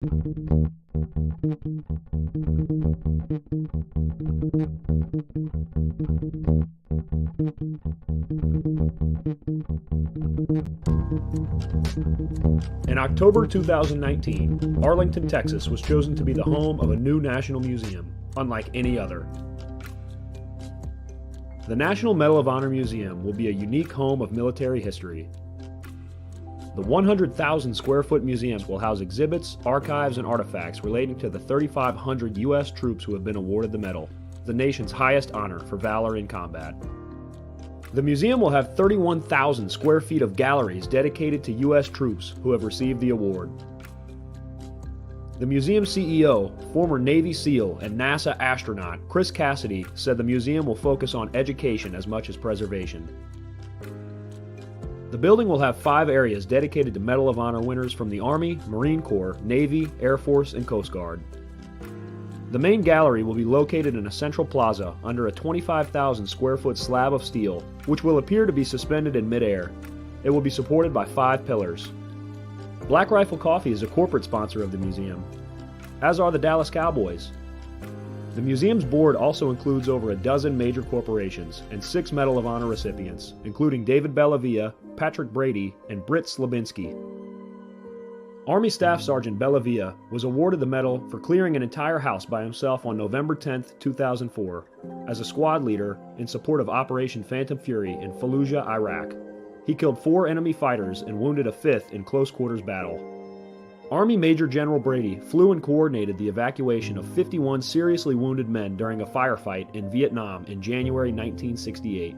In October 2019, Arlington, Texas was chosen to be the home of a new national museum, unlike any other. The National Medal of Honor Museum will be a unique home of military history. The 100,000 square foot museum will house exhibits, archives, and artifacts relating to the 3,500 U.S. troops who have been awarded the medal, the nation's highest honor for valor in combat. The museum will have 31,000 square feet of galleries dedicated to U.S. troops who have received the award. The museum CEO, former Navy SEAL and NASA astronaut Chris Cassidy, said the museum will focus on education as much as preservation. The building will have 5 areas dedicated to Medal of Honor winners from the Army, Marine Corps, Navy, Air Force, and Coast Guard. The main gallery will be located in a central plaza under a 25,000 square foot slab of steel, which will appear to be suspended in midair. It will be supported by 5 pillars. Black Rifle Coffee is a corporate sponsor of the museum, as are the Dallas Cowboys. The museum's board also includes over a dozen major corporations and 6 Medal of Honor recipients, including David Bellavia, Patrick Brady, and Britt Slabinski. Army Staff Sergeant Bellavia was awarded the medal for clearing an entire house by himself on November 10, 2004, as a squad leader in support of Operation Phantom Fury in Fallujah, Iraq. He killed 4 enemy fighters and wounded a 5th in close quarters battle. Army Major General Brady flew and coordinated the evacuation of 51 seriously wounded men during a firefight in Vietnam in January 1968.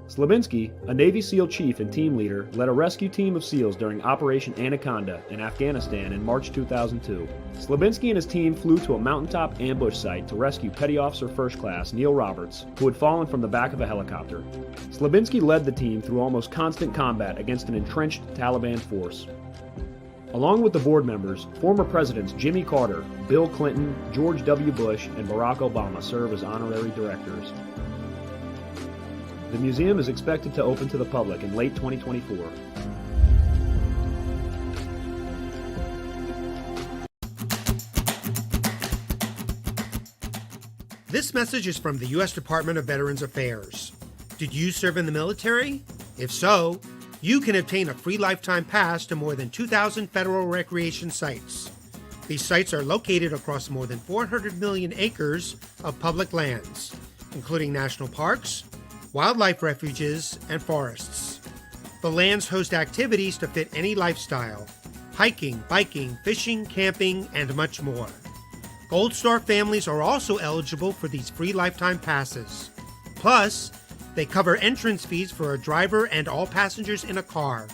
Slabinski, a Navy SEAL chief and team leader, led a rescue team of SEALs during Operation Anaconda in Afghanistan in March 2002. Slabinski and his team flew to a mountaintop ambush site to rescue Petty Officer First Class Neil Roberts, who had fallen from the back of a helicopter. Slabinski led the team through almost constant combat against an entrenched Taliban force. Along with the board members, former presidents Jimmy Carter, Bill Clinton, George W. Bush, and Barack Obama serve as honorary directors. The museum is expected to open to the public in late 2024. This message is from the U.S. Department of Veterans Affairs. Did you serve in the military? If so, you can obtain a free lifetime pass to more than 2,000 federal recreation sites. These sites are located across more than 400 million acres of public lands, including national parks, wildlife refuges, and forests. The lands host activities to fit any lifestyle: hiking, biking, fishing, camping, and much more. Gold Star families are also eligible for these free lifetime passes. Plus, they cover entrance fees for a driver and all passengers in a car,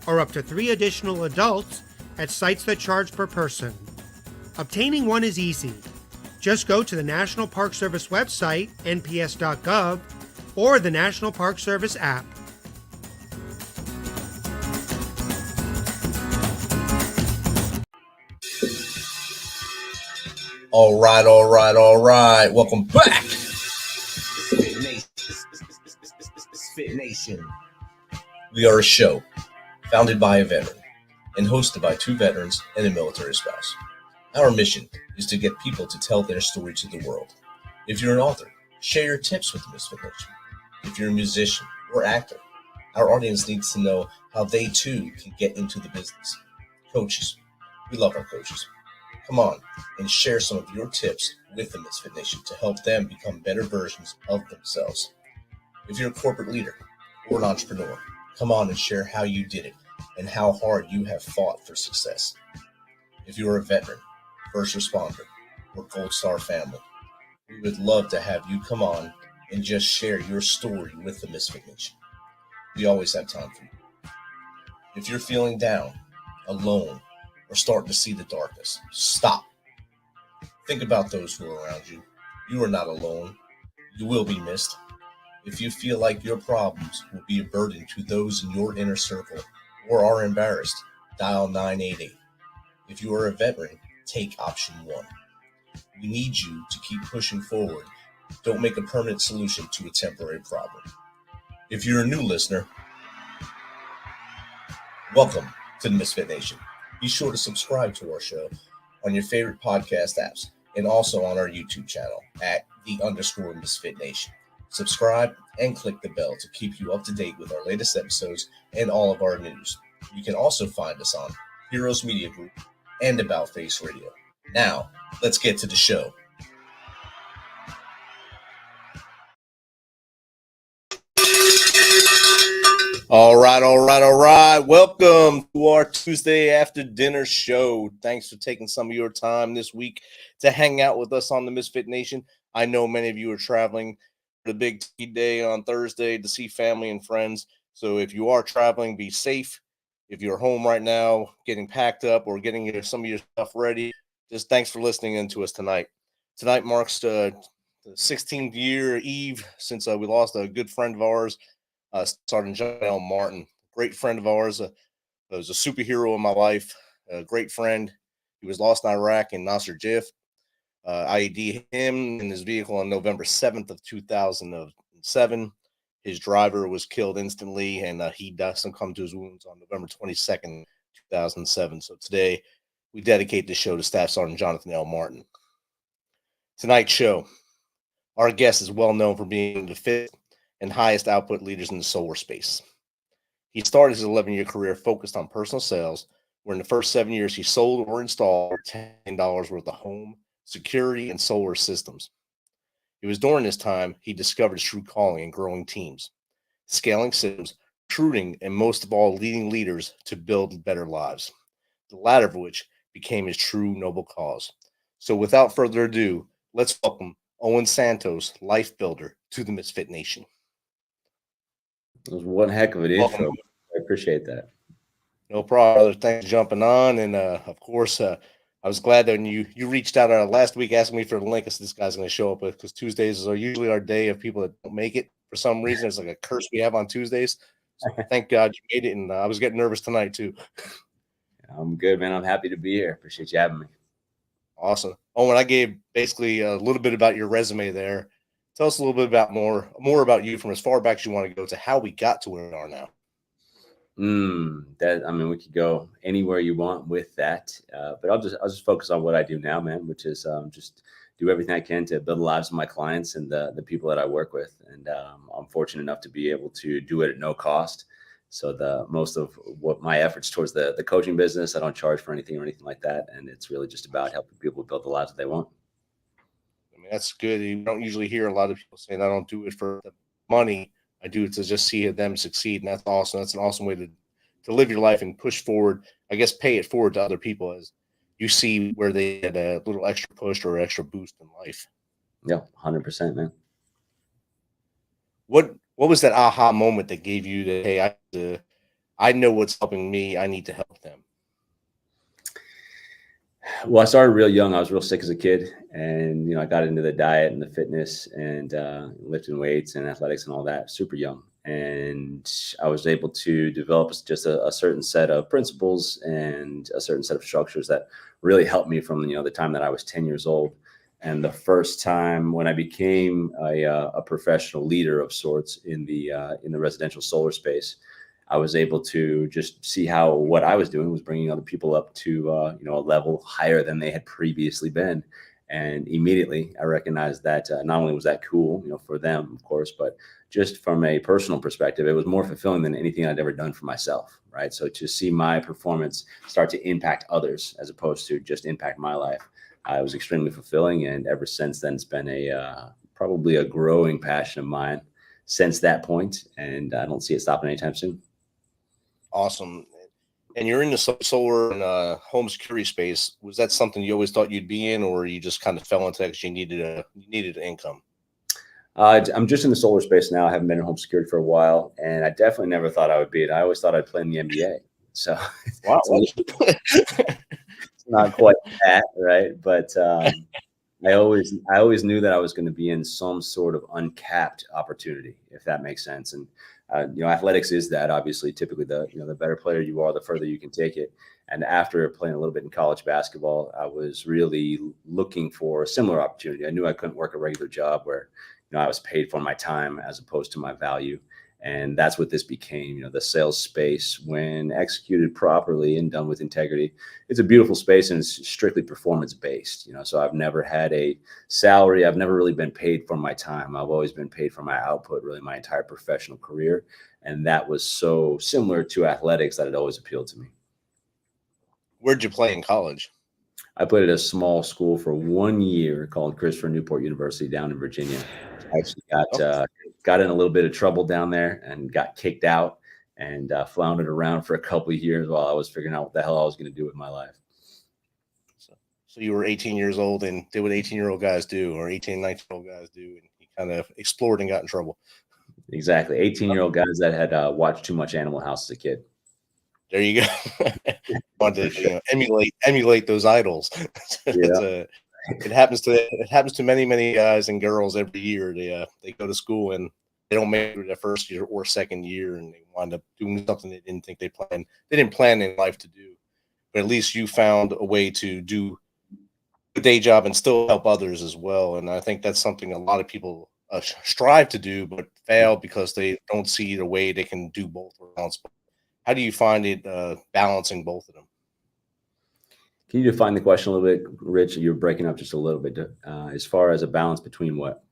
or up to 3 additional adults at sites that charge per person. Obtaining one is easy. Just go to the National Park Service website, nps.gov, or the National Park Service app. All right. Welcome back. MisFitNation. We are a show founded by a veteran and hosted by 2 veterans and a military spouse. Our mission is to get people to tell their story to the world. If you're an author, share your tips with MisFitNation. If you're a musician or actor, our audience needs to know how they too can get into the business. Coaches, we love our coaches. Come on and share some of your tips with the Misfit Nation to help them become better versions of themselves. If you're a corporate leader or an entrepreneur, come on and share how you did it and how hard you have fought for success. If you're a veteran, first responder, or Gold Star family, we would love to have you come on and just share your story with the Misfit Nation. We always have time for you. If you're feeling down, alone, or starting to see the darkness, stop. Think about those who are around you. You are not alone. You will be missed. If you feel like your problems will be a burden to those in your inner circle or are embarrassed, dial 988. If you are a veteran, take option 1. We need you to keep pushing forward. Don't make a permanent solution to a temporary problem. If you're a new listener, welcome to the Misfit Nation. Be sure to subscribe to our show on your favorite podcast apps and also on our YouTube channel at _MisFitNation. Subscribe and click the bell to keep you up to date with our latest episodes and all of our news. You can also find us on Heroes Media Group and About Face Radio. Now, let's get to the show. All right. Welcome to our Tuesday after dinner show. Thanks for taking some of your time this week to hang out with us on the Misfit Nation. I know many of you are traveling for the big tea day on Thursday to see family and friends. So if you are traveling, be safe. If you're home right now, getting packed up or getting some of your stuff ready, just thanks for listening in to us tonight. Tonight marks the 16th year eve since we lost a good friend of ours, Sergeant John Martin, great friend of ours, was a superhero in my life, a great friend. He was lost in Iraq in Nasser Jif. IED him in his vehicle on November 7th of 2007. His driver was killed instantly, and he succumbed to his wounds on November 22nd, 2007. So today, we dedicate this show to Staff Sergeant Jonathan L. Martin. Tonight's show, our guest is well known for being the fit and highest output leaders in the solar space. He started his 11-year career focused on personal sales, where in the first 7 years he sold or installed $10 worth of home, security, and solar systems. It was during this time he discovered his true calling in growing teams, scaling systems, recruiting, and most of all, leading leaders to build better lives, the latter of which became his true noble cause. So without further ado, let's welcome Owen Santos, Life Builder, to the Misfit Nation. It was one heck of an intro. I appreciate that. No problem, brother. Thanks for jumping on. And of course, I was glad that when you reached out last week asking me for the link. I said, this guy's going to show up because Tuesdays are usually our day of people that don't make it for some reason. It's like a curse we have on Tuesdays. So thank God you made it. And I was getting nervous tonight too. I'm good, man. I'm happy to be here. Appreciate you having me. Awesome. Owen, I gave basically a little bit about your resume there. Tell us a little bit about more about you from as far back as you want to go to how we got to where we are now. We could go anywhere you want with that, but I'll just focus on what I do now, man, which is just do everything I can to build the lives of my clients and the people that I work with. And I'm fortunate enough to be able to do it at no cost. So the most of what my efforts towards the coaching business, I don't charge for anything or anything like that, and it's really just about helping people build the lives that they want. That's good. You don't usually hear a lot of people saying, I don't do it for the money. I do it to just see them succeed. And that's awesome. That's an awesome way to live your life and push forward, I guess, pay it forward to other people as you see where they had a little extra push or extra boost in life. Yeah, 100%, man. What was that aha moment that gave you that, hey, I know what's helping me. I need to help them? Well, I started real young. I was real sick as a kid, and I got into the diet and the fitness and lifting weights and athletics and all that super young. And I was able to develop just a certain set of principles and a certain set of structures that really helped me from the time that I was 10 years old. And the first time when I became a professional leader of sorts in the residential solar space, I was able to just see how what I was doing was bringing other people up to a level higher than they had previously been. And immediately I recognized that not only was that cool, for them, of course, but just from a personal perspective, it was more fulfilling than anything I'd ever done for myself. Right. So to see my performance start to impact others as opposed to just impact my life, it was extremely fulfilling. And ever since then, it's been probably a growing passion of mine since that point. And I don't see it stopping anytime soon. Awesome. And you're in the solar and home security space. Was that something you always thought you'd be in, or you just kind of fell into that because you needed an income? I'm just in the solar space now. I haven't been in home security for a while, and I definitely never thought I would be it. I always thought I'd play in the NBA. So wow, it's not quite that, right? But I always knew that I was going to be in some sort of uncapped opportunity, if that makes sense. And athletics is that. Obviously, typically the better player you are, the further you can take it. And after playing a little bit in college basketball, I was really looking for a similar opportunity. I knew I couldn't work a regular job where I was paid for my time as opposed to my value. And that's what this became, the sales space. When executed properly and done with integrity, it's a beautiful space, and it's strictly performance based. So I've never had a salary. I've never really been paid for my time. I've always been paid for my output, really my entire professional career. And that was so similar to athletics that it always appealed to me. Where'd you play in college? I played at a small school for 1 year called Christopher Newport University down in Virginia. I actually got in a little bit of trouble down there and got kicked out, and floundered around for a couple of years while I was figuring out what the hell I was going to do with my life. So you were 18 years old and did what 18-year-old guys do, or 18, 19-year-old guys do, and you kind of explored and got in trouble. Exactly. 18-year-old guys that had watched too much Animal House as a kid. There you go. Wanted to emulate those idols. Yeah. It happens to many guys and girls every year. They go to school and they don't make it their first year or second year, and they wind up doing something they didn't think they didn't plan in life to do. But at least you found a way to do a day job and still help others as well. And I think that's something a lot of people strive to do, but fail because they don't see the way they can do both. How do you find it balancing both of them? Can you define the question a little bit, Rich? You're breaking up just a little bit. As far as a balance between what?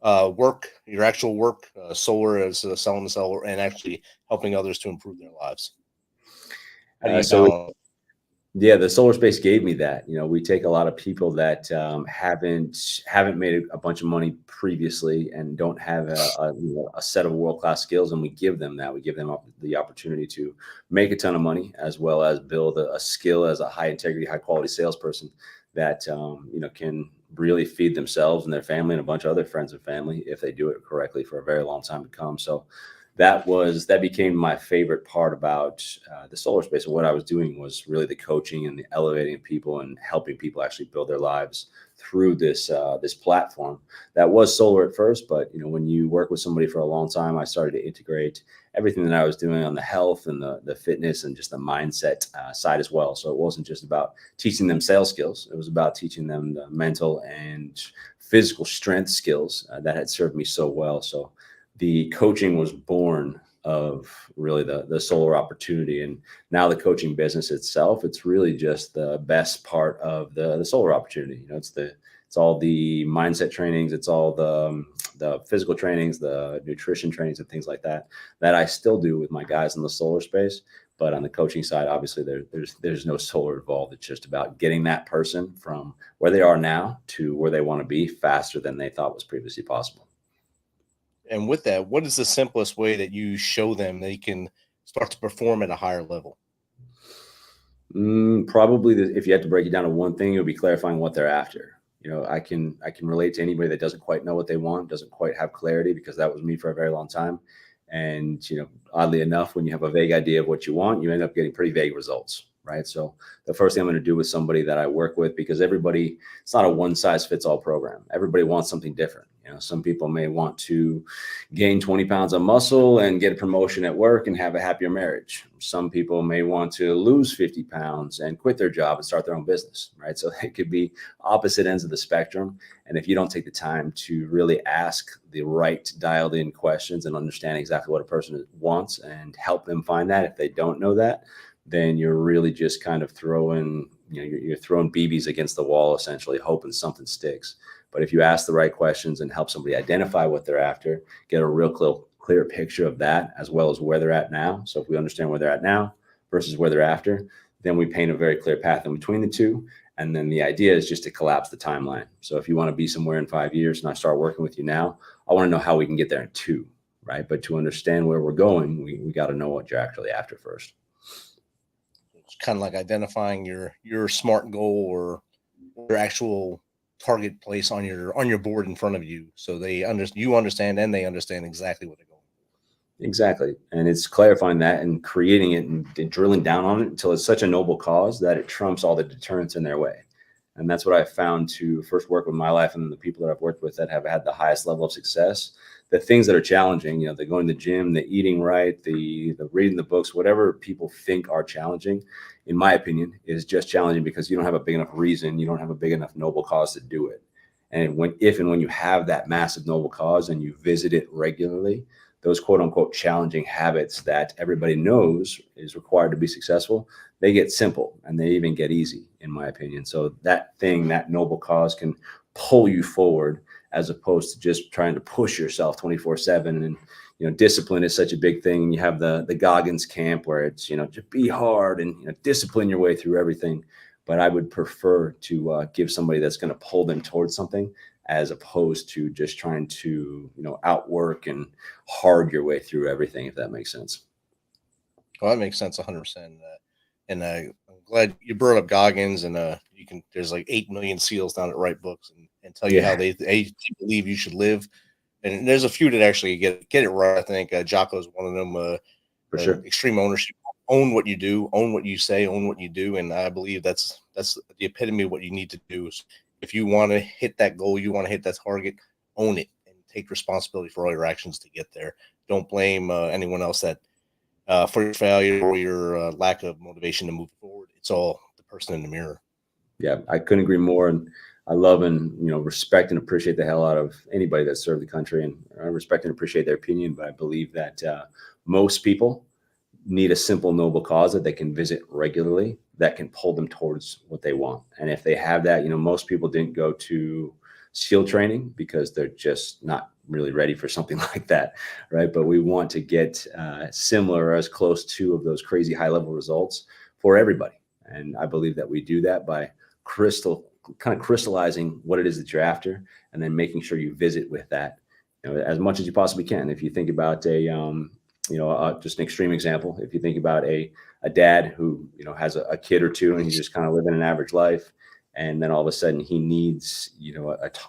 Work, your actual work, solar as selling the solar, and actually helping others to improve their lives. How do you balance? Yeah, the solar space gave me that. We take a lot of people that haven't made a bunch of money previously and don't have a set of world-class skills, and we give them that. We give them the opportunity to make a ton of money, as well as build a skill as a high-integrity, high-quality salesperson that can really feed themselves and their family and a bunch of other friends and family if they do it correctly for a very long time to come. So that became my favorite part about the solar space. And what I was doing was really the coaching and the elevating people and helping people actually build their lives through this platform that was solar at first. But when you work with somebody for a long time, I started to integrate everything that I was doing on the health and the fitness and just the mindset side as well. So it wasn't just about teaching them sales skills. It was about teaching them the mental and physical strength skills that had served me so well. So the coaching was born of really the solar opportunity. And now the coaching business itself, it's really just the best part of the solar opportunity. It's all the mindset trainings, it's all the physical trainings, the nutrition trainings and things like that I still do with my guys in the solar space. But on the coaching side, obviously there's no solar involved. It's just about getting that person from where they are now to where they want to be faster than they thought was previously possible. And with that, what is the simplest way that you show them they can start to perform at a higher level? Probably if you had to break it down to one thing, it would be clarifying what they're after. I can relate to anybody that doesn't quite know what they want, doesn't quite have clarity, because that was me for a very long time. And, oddly enough, when you have a vague idea of what you want, you end up getting pretty vague results, right? So the first thing I'm going to do with somebody that I work with, because it's not a one size fits all program. Everybody wants something different. Some people may want to gain 20 pounds of muscle and get a promotion at work and have a happier marriage. Some people may want to lose 50 pounds and quit their job and start their own business, right? So it could be opposite ends of the spectrum. And if you don't take the time to really ask the right dialed in questions and understand exactly what a person wants and help them find that, if they don't know that, then you're really just kind of throwing BBs against the wall, essentially hoping something sticks. But if you ask the right questions and help somebody identify what they're after, get a real clear picture of that, as well as where they're at now. So if we understand where they're at now versus where they're after, then we paint a very clear path in between the two. And then the idea is just to collapse the timeline. So if you want to be somewhere in 5 years and I start working with you now, I want to know how we can get there in 2, right? But to understand where we're going, we got to know what you're actually after first. It's kind of like identifying your SMART goal or your actual target place on your board in front of you, so you understand and they understand exactly what they're going for. Exactly. And it's clarifying that and creating it and drilling down on it until it's such a noble cause that it trumps all the deterrents in their way. And that's what I found to first work with my life and the people that I've worked with that have had the highest level of success. The things that are challenging, the going to the gym, the eating right, the reading the books, whatever people think are challenging, in my opinion, is just challenging because you don't have a big enough reason. You don't have a big enough noble cause to do it. And when you have that massive noble cause and you visit it regularly, those quote unquote challenging habits that everybody knows is required to be successful, they get simple and they even get easy, in my opinion. So that noble cause can pull you forward, as opposed to just trying to push yourself 24/7. And, discipline is such a big thing. And you have the Goggins camp where it's, just be hard and, discipline your way through everything. But I would prefer to give somebody that's going to pull them towards something, as opposed to just trying to, outwork and hard your way through everything, if that makes sense. Well, that makes sense 100%. And I'm glad you brought up Goggins, and there's like 8 million SEALs down at Write Books and tell you how they believe you should live. And there's a few that actually get it right. I think Jocko's one of them. For sure. Extreme ownership. Own what you do, own what you say, own what you do. And I believe that's the epitome of what you need to do. If you want to hit that goal, you want to hit that target, own it and take responsibility for all your actions to get there. Don't blame anyone else for your failure or your lack of motivation to move forward. It's all the person in the mirror. Yeah, I couldn't agree more. And I love and, respect and appreciate the hell out of anybody that served the country, and I respect and appreciate their opinion. But I believe that most people need a simple, noble cause that they can visit regularly that can pull them towards what they want. And if they have that, most people didn't go to SEAL training because they're just not really ready for something like that, right? But we want to get similar or as close to of those crazy high level results for everybody. And I believe that we do that by crystallizing what it is that you're after, and then making sure you visit with that, as much as you possibly can. If you think about just an extreme example, if you think about a dad who, has a kid or two and he's just kind of living an average life, and then all of a sudden he needs,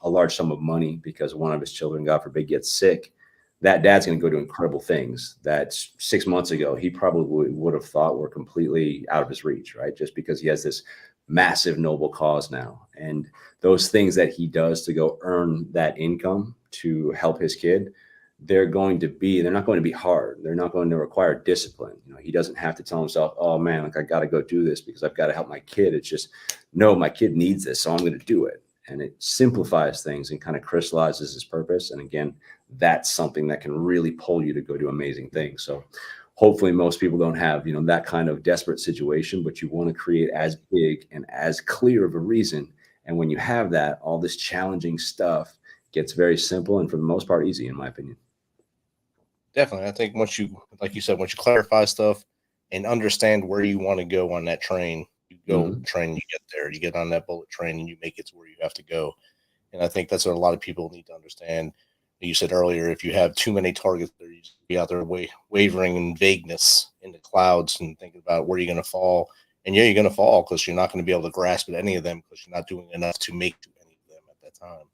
a large sum of money because one of his children, God forbid, gets sick, that dad's going to go do incredible things that 6 months ago he probably would have thought were completely out of his reach, right? Just because he has this massive noble cause now. And those things that he does to go earn that income to help his kid, they're not going to be hard. They're not going to require discipline. He doesn't have to tell himself, oh man, I got to go do this because I've got to help my kid. It's just, no, my kid needs this, so I'm going to do it. And it simplifies things and kind of crystallizes his purpose. And again, that's something that can really pull you to go do amazing things. So hopefully most people don't have, that kind of desperate situation, but you want to create as big and as clear of a reason. And when you have that, all this challenging stuff gets very simple and for the most part easy, in my opinion. Definitely. I think once you clarify stuff and understand where you want to go on that train, you go train, you get there, you get on that bullet train and you make it to where you have to go. And I think that's what a lot of people need to understand. You said earlier, if you have too many targets, you just be out there wavering in vagueness in the clouds and thinking about where you're going to fall. And you're going to fall because you're not going to be able to grasp at any of them because you're not doing enough to make any of them at that time.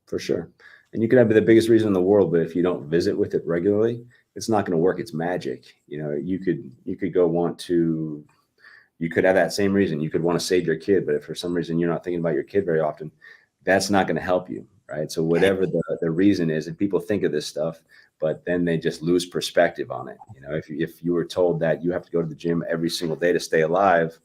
For sure. And you could have the biggest reason in the world, but if you don't visit with it regularly, it's not going to work its magic. You could have that same reason. You could want to save your kid, but if for some reason you're not thinking about your kid very often, that's not going to help you, right? So whatever the reason is, and people think of this stuff, but then they just lose perspective on it. If you were told that you have to go to the gym every single day to stay alive,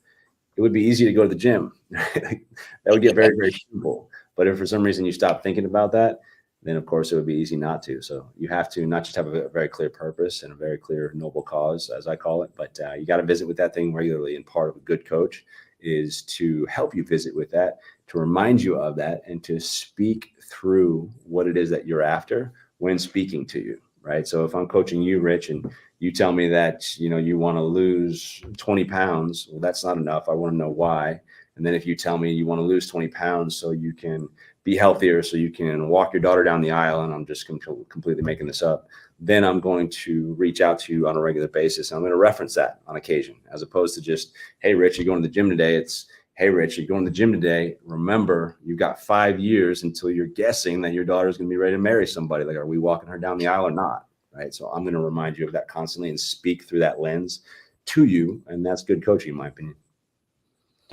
it would be easy to go to the gym. That would get very, very simple. But if for some reason you stop thinking about that, then of course it would be easy not to. So you have to not just have a very clear purpose and a very clear noble cause, as I call it, but you got to visit with that thing regularly. And part of a good coach is to help you visit with that, to remind you of that, and to speak through what it is that you're after when speaking to you, right? So if I'm coaching you, Rich, and you tell me that, you want to lose 20 pounds, well, that's not enough. I want to know why. And then if you tell me you want to lose 20 pounds so you can be healthier, so you can walk your daughter down the aisle, and I'm just completely making this up, then I'm going to reach out to you on a regular basis. And I'm going to reference that on occasion, as opposed to just, hey, Rich, you're going to the gym today. It's, hey, Rich, you're going to the gym today. Remember, you've got 5 years until you're guessing that your daughter's going to be ready to marry somebody. Like, are we walking her down the aisle or not? Right. So I'm going to remind you of that constantly and speak through that lens to you. And that's good coaching, in my opinion.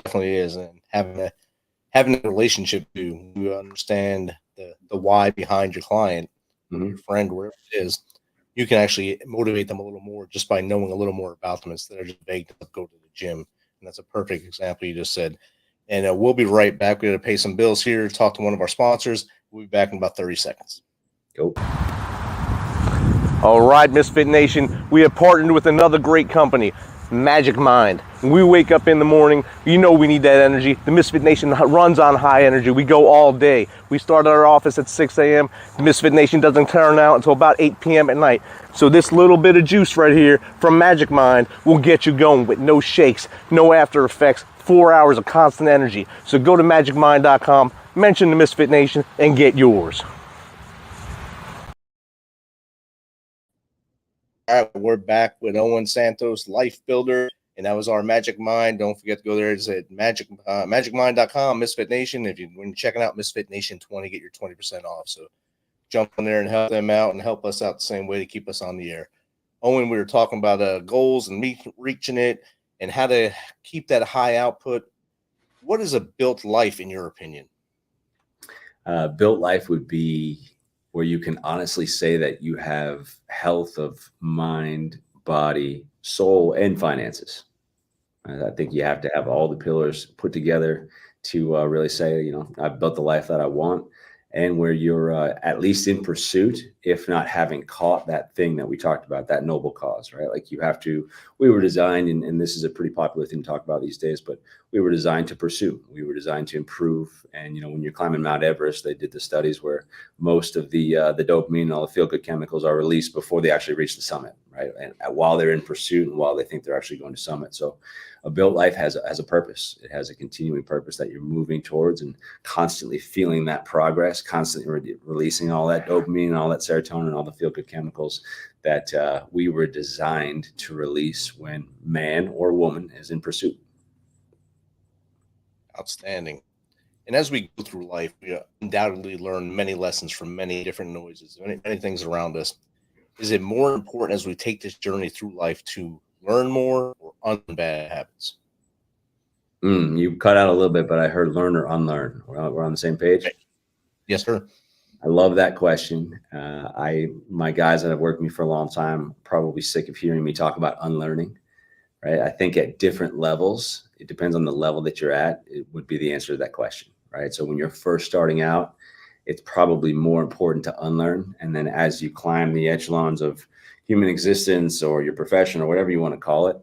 Definitely is. And having a relationship to understand the why behind your client, your friend, wherever it is, you can actually motivate them a little more just by knowing a little more about them instead of just begging them to go to the gym. And that's a perfect example you just said. And we'll be right back. We're going to pay some bills here, talk to one of our sponsors. We'll be back in about 30 seconds. Go. All right, Misfit Nation, we have partnered with another great company, Magic Mind. When we wake up in the morning, you know we need that energy. The Misfit Nation runs on high energy. We go all day. We start our office at 6 a.m. The Misfit Nation doesn't turn out until about 8 p.m. at night. So this little bit of juice right here from Magic Mind will get you going with no shakes, no after effects, 4 hours of constant energy. So go to magicmind.com, mention the Misfit Nation, and get yours. All right, we're back with Owen Santos, Life Builder, and that was our Magic Mind. Don't forget to go there. It's at magicmind.com, Misfit Nation. When you're checking out Misfit Nation 20, get your 20% off. So jump on there and help them out and help us out the same way to keep us on the air. Owen, we were talking about goals and reaching it and how to keep that high output. What is a built life in your opinion? Built life would be where you can honestly say that you have health of mind, body, soul, and finances. I think you have to have all the pillars put together to really say, you know, I've built the life that I want, and where you're at least in pursuit, if not having caught that thing that we talked about, that noble cause, right? Like you have to, we were designed, and this is a pretty popular thing to talk about these days, but we were designed to pursue, we were designed to improve. And, you know, when you're climbing Mount Everest, they did the studies where most of the dopamine and all the feel-good chemicals are released before they actually reach the summit, right? And while they're in pursuit and while they think they're actually going to summit. So a built life has a purpose. It has a continuing purpose that you're moving towards and constantly feeling that progress, constantly releasing all that dopamine and all that serotonin and all the feel-good chemicals that we were designed to release when man or woman is in pursuit. Outstanding. And as we go through life, we undoubtedly learn many lessons from many different noises, many things around us. Is it more important as we take this journey through life to learn more or unlearn bad habits? You cut out a little bit, but I heard learn or unlearn. We're on the same page? Yes, sir. I love that question. My guys that have worked with me for a long time probably sick of hearing me talk about unlearning, right? I think at different levels, it depends on the level that you're at, it would be the answer to that question, right? So when you're first starting out, it's probably more important to unlearn. And then as you climb the echelons of human existence or your profession or whatever you want to call it,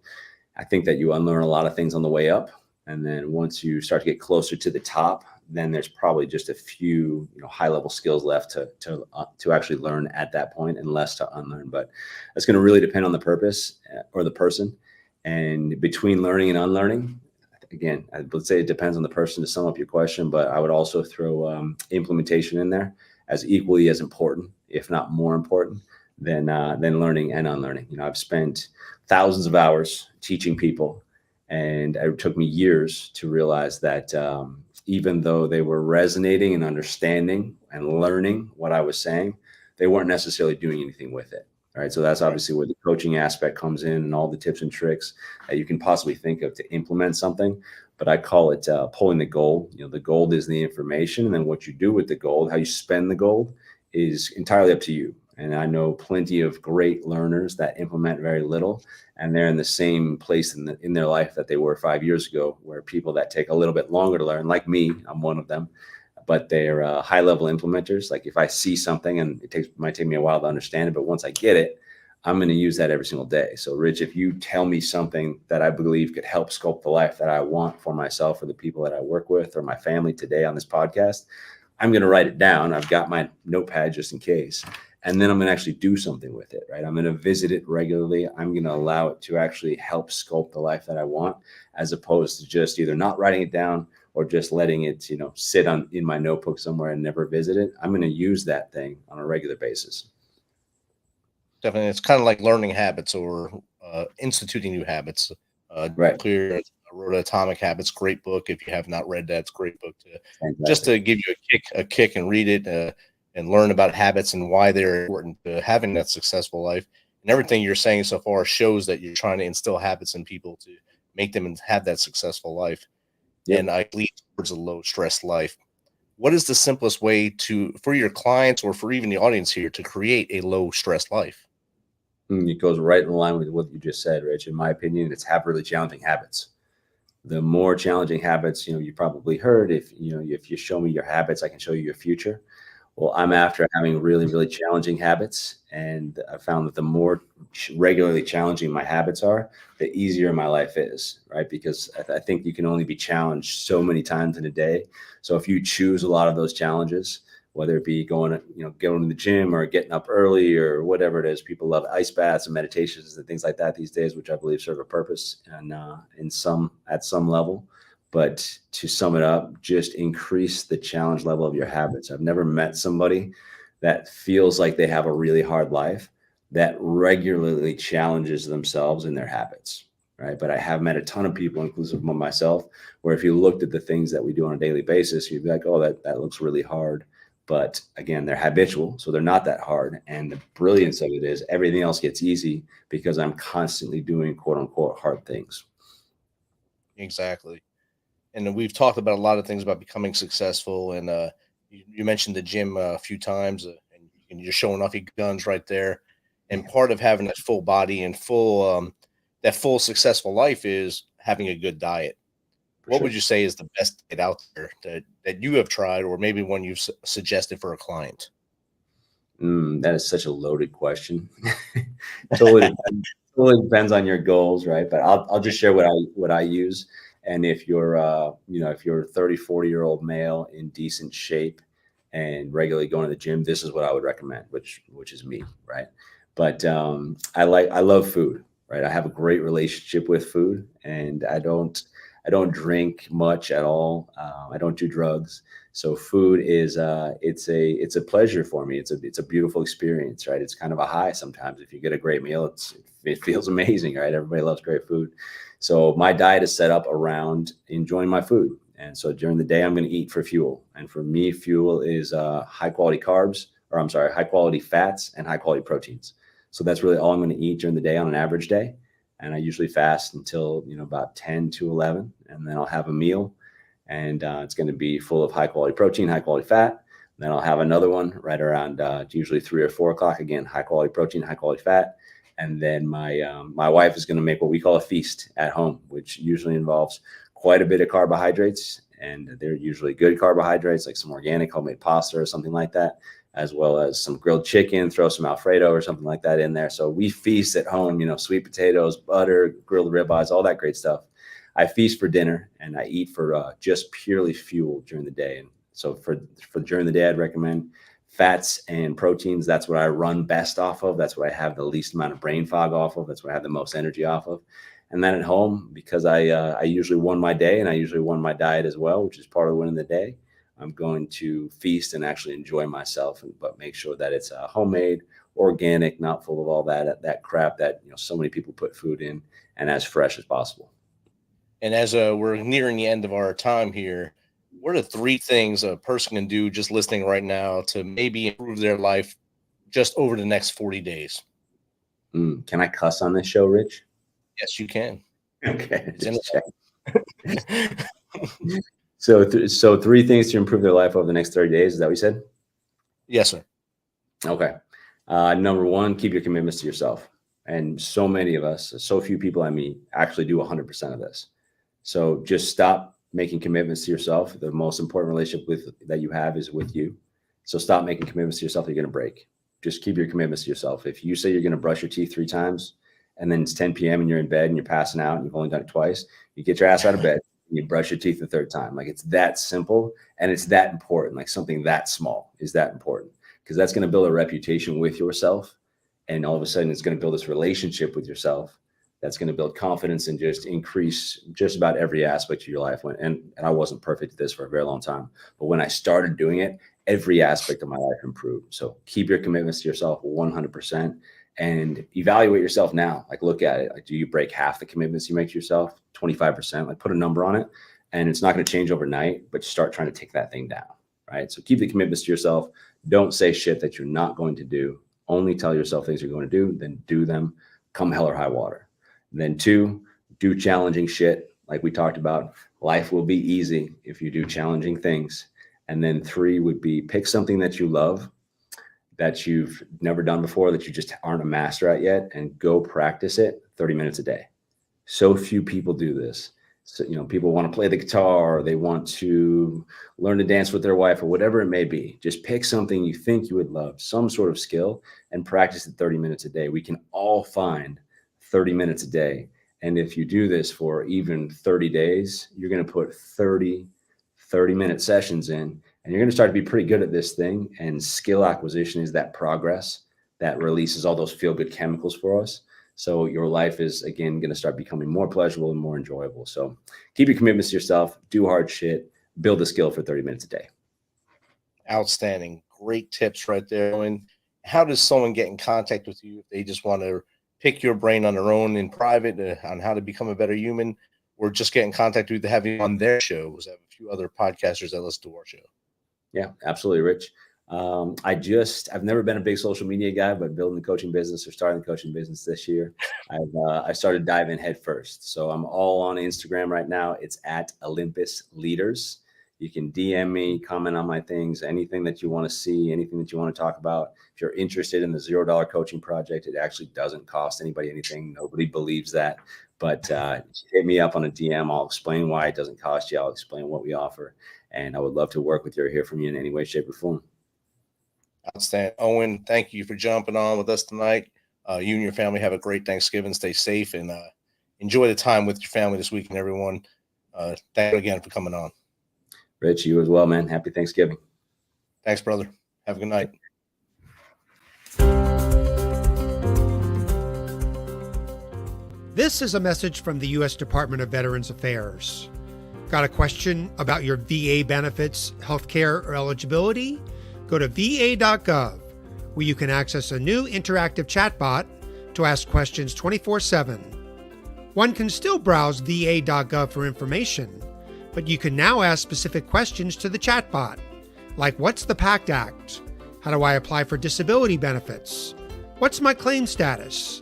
I think that you unlearn a lot of things on the way up. And then once you start to get closer to the top, then there's probably just a few, you know, high-level skills left to actually learn at that point and less to unlearn. But it's going to really depend on the purpose or the person. And between learning and unlearning, again, I would say it depends on the person to sum up your question, but I would also throw implementation in there as equally as important, if not more important than learning and unlearning. You know, I've spent thousands of hours teaching people, and it took me years to realize that even though they were resonating and understanding and learning what I was saying, they weren't necessarily doing anything with it. All right. So that's obviously where the coaching aspect comes in and all the tips and tricks that you can possibly think of to implement something. But I call it pulling the gold. You know, the gold is the information, and then what you do with the gold, how you spend the gold, is entirely up to you. And I know plenty of great learners that implement very little, and they're in the same place in their life that they were 5 years ago, where people that take a little bit longer to learn, like me, I'm one of them, but they're high-level implementers. Like if I see something, and might take me a while to understand it, but once I get it, I'm going to use that every single day. So Rich, if you tell me something that I believe could help sculpt the life that I want for myself or the people that I work with or my family today on this podcast, I'm going to write it down. I've got my notepad just in case. And then I'm going to actually do something with it, right? I'm going to visit it regularly. I'm going to allow it to actually help sculpt the life that I want, as opposed to just either not writing it down or just letting it, you know, sit in my notebook somewhere and never visit it. I'm going to use that thing on a regular basis. Definitely. It's kind of like learning habits or instituting new habits. Right. Clear wrote Atomic Habits, great book. If you have not read that, it's a great book just to give you a kick and read it and learn about habits and why they're important to having that successful life. And everything you're saying so far shows that you're trying to instill habits in people to make them have that successful life. Yep. And I lead towards a low stress life. What is the simplest way for your clients or for even the audience here to create a low stress life? It goes right in line with what you just said, Rich. In my opinion, it's have really challenging habits. The more challenging habits, you know, you probably heard, if you show me your habits, I can show you your future. Well, I'm after having really, really challenging habits. And I found that the more regularly challenging my habits are, the easier my life is, right? Because I think you can only be challenged so many times in a day. So if you choose a lot of those challenges, whether it be going to the gym or getting up early or whatever it is, people love ice baths and meditations and things like that these days, which I believe serve a purpose and at some level. But to sum it up, just increase the challenge level of your habits. I've never met somebody that feels like they have a really hard life that regularly challenges themselves in their habits, right? But I have met a ton of people, inclusive of myself, where if you looked at the things that we do on a daily basis, you'd be like, oh, that looks really hard. But again, they're habitual, so they're not that hard. And the brilliance of it is everything else gets easy because I'm constantly doing quote unquote hard things. Exactly. And we've talked about a lot of things about becoming successful. And you mentioned the gym a few times, and you're showing off your guns right there. And part of having that full body and that full successful life is having a good diet. What would you say is the best diet out there that you have tried, or maybe one you've suggested for a client? That is such a loaded question. Totally depends on your goals, right? But I'll just share what I use. And if you're if you're a 30, 40-year-old male in decent shape and regularly going to the gym, this is what I would recommend, which is me, right? But I love food, right? I have a great relationship with food, and I don't drink much at all. I don't do drugs. So food is it's a pleasure for me. It's a beautiful experience, right? It's kind of a high sometimes. If you get a great meal, it feels amazing, right? Everybody loves great food. So my diet is set up around enjoying my food. And so during the day, I'm going to eat for fuel. And for me, fuel is high quality fats and high quality proteins. So that's really all I'm going to eat during the day on an average day. And I usually fast until about 10 to 11, and then I'll have a meal, and it's going to be full of high quality protein, high quality fat. Then I'll have another one right around usually 3 or 4 o'clock. Again, high quality protein, high quality fat. And then my wife is going to make what we call a feast at home, which usually involves quite a bit of carbohydrates, and they're usually good carbohydrates, like some organic homemade pasta or something like that, as well as some grilled chicken, throw some Alfredo or something like that in there. So we feast at home, sweet potatoes, butter, grilled ribeyes, all that great stuff. I feast for dinner, and I eat for just purely fuel during the day. And so for during the day, I'd recommend fats and proteins. That's what I run best off of. That's what I have the least amount of brain fog off of. That's what I have the most energy off of. And then at home, because I usually won my day, and I usually won my diet as well, which is part of winning the day, I'm going to feast and actually enjoy myself, but make sure that it's homemade, organic, not full of all that crap that so many people put food in, and as fresh as possible. And as we're nearing the end of our time here, what are 3 things a person can do just listening right now to maybe improve their life just over the next 40 days? Can I cuss on this show, Rich? Yes, you can. Okay. So 3 things to improve their life over the next 30 days. Is that what you said? Yes, sir. Okay. Number 1, keep your commitments to yourself. And so many of us, so few people I meet actually do 100% of this. So just stop making commitments to yourself. The most important relationship that you have is with you. So stop making commitments to yourself that you're going to break. Just keep your commitments to yourself. If you say you're going to brush your teeth 3 times, and then it's 10 p.m. and you're in bed and you're passing out and you've only done it twice, you get your ass out of bed and you brush your teeth the 3rd time. Like, it's that simple, and it's that important. Like, something that small is that important, because that's going to build a reputation with yourself. And all of a sudden it's going to build this relationship with yourself that's going to build confidence and just increase just about every aspect of your life. And I wasn't perfect at this for a very long time, but when I started doing it, every aspect of my life improved. So keep your commitments to yourself 100%, and evaluate yourself now. Like, look at it. Like, do you break half the commitments you make to yourself? 25%? Like, put a number on it, and it's not going to change overnight, but start trying to take that thing down, right? So keep the commitments to yourself. Don't say shit that you're not going to do. Only tell yourself things you're going to do, then do them, come hell or high water. And then 2, do challenging shit. Like we talked about, life will be easy if you do challenging things. And then 3 would be pick something that you love, that you've never done before, that you just aren't a master at yet, and go practice it 30 minutes a day. So few people do this. So, people want to play the guitar, or they want to learn to dance with their wife, or whatever it may be. Just pick something you think you would love, some sort of skill, and practice it 30 minutes a day. We can all find 30 minutes a day. And if you do this for even 30 days, you're going to put 30-minute sessions in, and you're going to start to be pretty good at this thing. And skill acquisition is that progress that releases all those feel-good chemicals for us. So your life is, again, going to start becoming more pleasurable and more enjoyable. So keep your commitments to yourself, do hard shit, build a skill for 30 minutes a day. Outstanding. Great tips right there. And how does someone get in contact with you if they just want to pick your brain on their own in private on how to become a better human, or just get in contact with you to have you on their show? Because I have a few other podcasters that listen to our show. Yeah, absolutely, Rich. I've never been a big social media guy, but building the coaching business or starting the coaching business this year, I started diving head first. So I'm all on Instagram right now. It's at Olympus Leaders. You can DM me, comment on my things, anything that you want to see, anything that you want to talk about. If you're interested in the $0 coaching project, it actually doesn't cost anybody anything. Nobody believes that, but hit me up on a DM. I'll explain why it doesn't cost you. I'll explain what we offer, and I would love to work with you or hear from you in any way, shape, or form. Outstanding. Owen, thank you for jumping on with us tonight. You and your family have a great Thanksgiving. Stay safe and enjoy the time with your family this weekend, everyone. Thank you again for coming on. Rich, you as well, man. Happy Thanksgiving. Thanks, brother. Have a good night. This is a message from the U.S. Department of Veterans Affairs. Got a question about your VA benefits, healthcare, or eligibility? Go to va.gov, where you can access a new interactive chatbot to ask questions 24/7. One can still browse va.gov for information, but you can now ask specific questions to the chatbot, like what's the PACT Act? How do I apply for disability benefits? What's my claim status?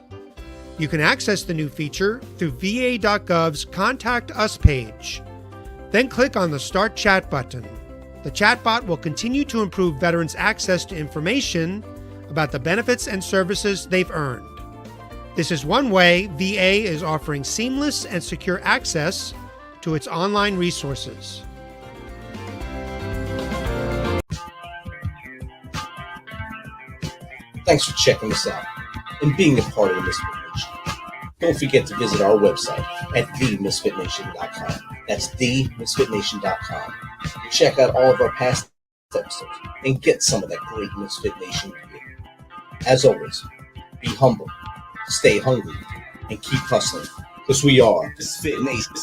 You can access the new feature through va.gov's Contact Us page. Then click on the Start Chat button. The chatbot will continue to improve veterans' access to information about the benefits and services they've earned. This is one way VA is offering seamless and secure access to its online resources. Thanks for checking us out and being a part of the Misfit Nation. Don't forget to visit our website at themisfitnation.com. That's themisfitnation.com. Check out all of our past episodes and get some of that great Misfit Nation gear. As always, be humble, stay hungry, and keep hustling, because we are Misfit Nation.